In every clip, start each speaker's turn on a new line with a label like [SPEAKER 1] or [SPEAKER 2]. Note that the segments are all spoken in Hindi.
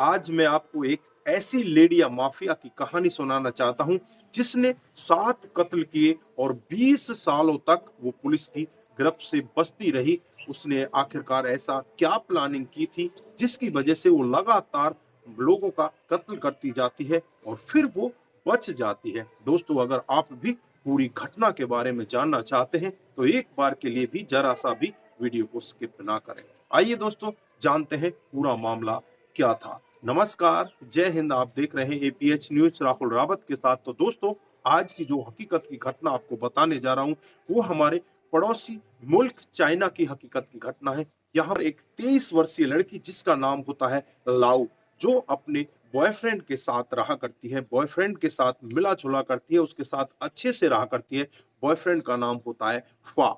[SPEAKER 1] आज मैं आपको एक ऐसी लेडी या माफिया की कहानी सुनाना चाहता हूं जिसने 7 कत्ल किए और 20 सालों तक वो पुलिस की गिरफ्त से बचती रही। उसने आखिरकार ऐसा क्या प्लानिंग की थी जिसकी वजह से वो लगातार लोगों का कत्ल करती जाती है और फिर वो बच जाती है। दोस्तों, अगर आप भी पूरी घटना के बारे में जानना चाहते हैं तो एक बार के लिए भी जरा सा भी वीडियो को स्किप ना करें। आइए दोस्तों, जानते हैं पूरा मामला क्या था। नमस्कार, जय हिंद। आप देख रहे हैं एपीएच न्यूज राहुल रावत के साथ। तो दोस्तों, आज की जो हकीकत की घटना आपको बताने जा रहा हूं वो हमारे पड़ोसी मुल्क चाइना की हकीकत की घटना है। यहाँ पर एक 23 वर्षीय लड़की जिसका नाम होता है लाउ, जो अपने बॉयफ्रेंड के साथ रहा करती है, बॉयफ्रेंड के साथ मिला जुला करती है, उसके साथ अच्छे से रहा करती है। बॉयफ्रेंड का नाम होता है फा।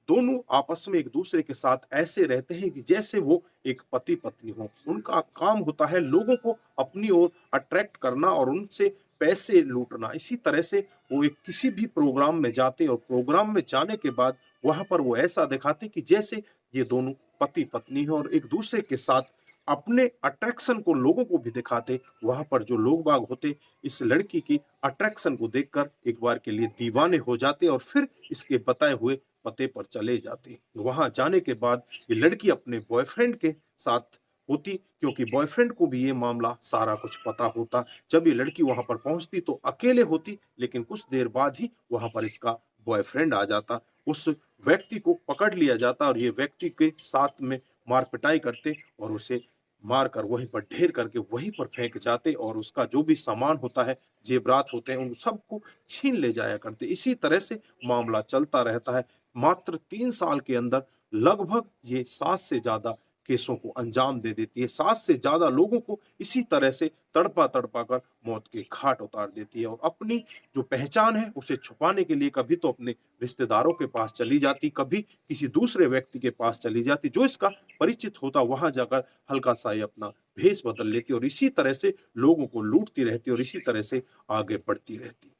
[SPEAKER 1] दोनों आपस में एक दूसरे के साथ ऐसे रहते हैं कि जैसे वो एक पति पत्नी हो। उनका काम होता है लोगों को अपनी ओर अट्रैक्ट करना और उनसे पैसे लूटना। इसी तरह से वो एक किसी भी प्रोग्राम में जाते और प्रोग्राम में जाने के बाद वहां पर वो ऐसा दिखाते कि जैसे ये दोनों पति पत्नी है और एक दूसरे के साथ अपने अट्रैक्शन को लोगों को भी दिखाते। वहां पर जो लोग बाग होते इस लड़की की अट्रैक्शन को देखकर एक बार के लिए दीवाने हो जाते और फिर इसके बताए हुए पते पर चले जाते। वहां जाने के बाद ये लड़की अपने बॉयफ्रेंड के साथ होती, क्योंकि बॉयफ्रेंड को भी ये मामला सारा कुछ पता होता। जब ये लड़की वहां पर पहुंचती तो अकेले होती, लेकिन कुछ देर बाद ही वहां पर इसका बॉयफ्रेंड आ जाता। उस व्यक्ति को पकड़ लिया जाता और ये व्यक्ति के साथ में मार पिटाई करते और उसे मार कर वहीं पर ढेर करके वहीं पर फेंक जाते और उसका जो भी सामान होता है, जेवरात होते हैं, उन सबको छीन ले जाया करते। इसी तरह से मामला चलता रहता है। मात्र 3 साल के अंदर लगभग ये 7 से ज्यादा केसों को अंजाम दे देती है। 7 से ज्यादा लोगों को इसी तरह से तड़पा-तड़पा कर मौत के घाट उतार देती है और अपनी जो पहचान है उसे छुपाने के लिए कभी तो अपने रिश्तेदारों के पास चली जाती, कभी किसी दूसरे व्यक्ति के पास चली जाती, जो इसका परिचित होता। वहां जाकर हल्का-सा ये अपना भेष बदल लेती और इसी तरह से लोगों को लूटती रहती और इसी तरह से आगे बढ़ती रहती।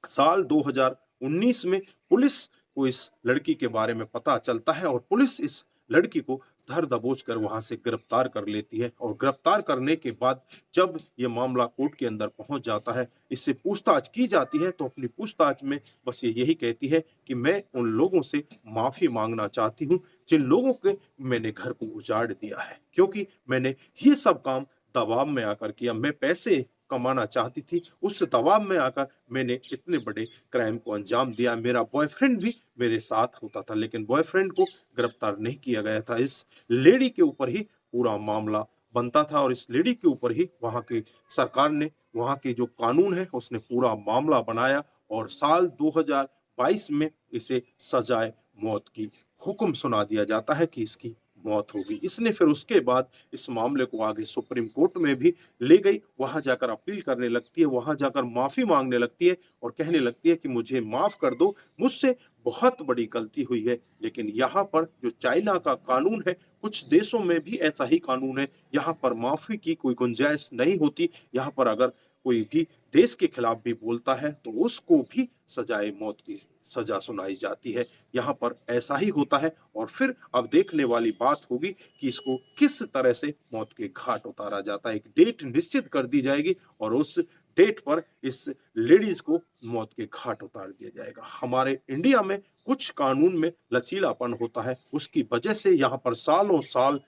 [SPEAKER 1] साल 2019 में पुलिस को इस लड़की के बारे में पता चलता है और पुलिस इस लड़की को धर दबोच कर वहां से गिरफ्तार कर लेती है और गिरफ्तार करने के बाद जब ये मामला कोर्ट के अंदर पहुंच जाता है, इससे पूछताछ की जाती है तो अपनी पूछताछ में बस ये यही कहती है कि मैं उन लोगों से माफी मांगना चाहती हूं जिन लोगों के मैंने घर को उजाड़ दिया है, क्योंकि मैंने ये सब काम दबाव में आकर किया। मैं पैसे कमाना चाहती थी, उस दबाव में आकर मैंने इतने बड़े क्राइम को अंजाम दिया। मेरा बॉयफ्रेंड भी मेरे साथ होता था, लेकिन बॉयफ्रेंड को गिरफ्तार नहीं किया गया था। इस लेडी के ऊपर ही पूरा मामला बनता था और इस लेडी के ऊपर ही वहां की सरकार ने, वहां के जो कानून है उसने पूरा मामला बनाया और साल 2022 में इसे सजाए मौत की हुक्म सुना दिया जाता है कि इसकी मौत होगी। इसने फिर उसके बाद इस मामले को आगे सुप्रीम कोर्ट में भी ले गई। वहां जाकर अपील करने लगती है, वहां जाकर माफी मांगने लगती है और कहने लगती है कि मुझे माफ कर दो, मुझसे बहुत बड़ी गलती हुई है। लेकिन यहाँ पर जो चाइना का कानून है, कुछ देशों में भी ऐसा ही कानून है। यहाँ पर माफी की कोई गुंजाइश नहीं होती। यहाँ पर अगर कोई भी देश के खिलाफ भी बोलता है तो उसको भी सजाए मौत की सजा सुनाई जाती है। यहाँ पर ऐसा ही होता है और फिर अब देखने वाली बात होगी कि इसको किस तरह से मौत के घाट उतारा जाता है। एक डेट निश्चित कर दी जाएगी और उस डेट पर इस लेडीज को मौत के घाट उतार दिया जाएगा। हमारे इंडिया में कुछ कानून में लचीलापन होता है, उसकी वजह से यहाँ पर सालों साल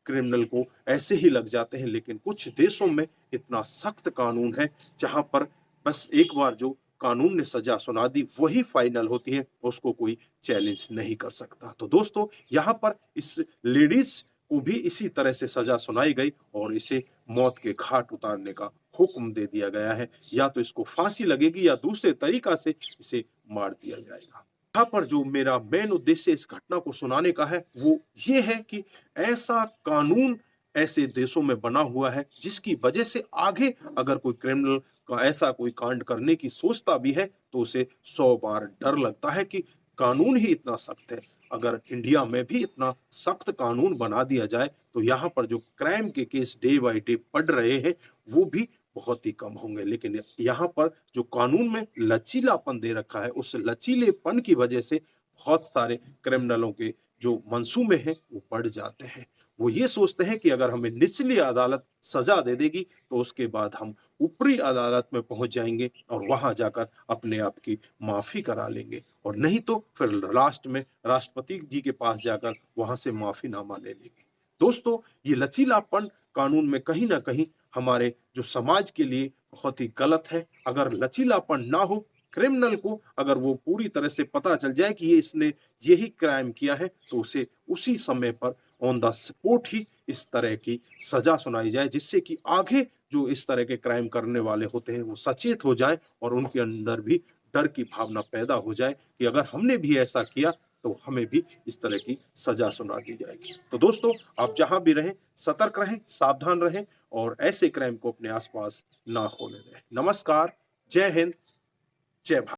[SPEAKER 1] क्रिमिनल को ऐसे ही लग जाते हैं, लेकिन कुछ देशों में इतना सख्त कानून है जहां पर बस एक बार जो कानून ने सजा सुना दी वही फाइनल होती है, उसको कोई चैलेंज नहीं कर सकता। तो दोस्तों, यहाँ पर इस लेडीज को भी इसी तरह से सजा सुनाई गई और इसे मौत के घाट उतारने का हुक्म दे दिया गया है। या तो इसको फांसी लगेगी या दूसरे तरीका से इसे मार दिया जाएगा। यहाँ पर जो मेरा मेन उद्देश्य इस घटना को सुनाने का है वो ये है कि ऐसा कानून ऐसे देशों में बना हुआ है जिसकी वजह से आगे अगर कोई क्रिमिनल का ऐसा कोई कांड करने की सोचता भी है तो उसे 100 बार डर लगता है कि कानून ही इतना सख्त है। अगर इंडिया में भी इतना सख्त कानून बना दिया जाए तो यहाँ पर जो क्राइम के केस डे बाय डे बढ़ रहे हैं वो भी बहुत ही कम होंगे। लेकिन यहाँ पर जो कानून में लचीलापन दे रखा है, उस लचीलेपन की वजह से बहुत सारे क्रिमिनलों के जो मंसूबे हैं वो बढ़ जाते हैं। वो ये सोचते हैं कि अगर हमें निचली अदालत सजा दे देगी तो उसके बाद हम ऊपरी अदालत में पहुंच जाएंगे और वहां जाकर अपने आप की माफी करा लेंगे, और नहीं तो फिर लास्ट में राष्ट्रपति जी के पास जाकर वहां से माफीनामा ले लेंगे। दोस्तों, ये लचीलापन कानून में कहीं ना कहीं हमारे जो समाज के लिए बहुत ही गलत है। अगर लचीलापन ना हो, क्रिमिनल को अगर वो पूरी तरह से पता चल जाए कि ये इसने यही क्राइम किया है, तो उसे उसी समय पर ऑन द स्पॉट ही इस तरह की सजा सुनाई जाए, जिससे कि आगे जो इस तरह के क्राइम करने वाले होते हैं वो सचेत हो जाएं और उनके अंदर भी डर की भावना पैदा हो जाए कि अगर हमने भी ऐसा किया तो हमें भी इस तरह की सजा सुना दी जाएगी। तो दोस्तों, आप जहां भी रहें, सतर्क रहें, सावधान रहें और ऐसे क्राइम को अपने आसपास ना होने दें। नमस्कार, जय हिंद, जय भारत।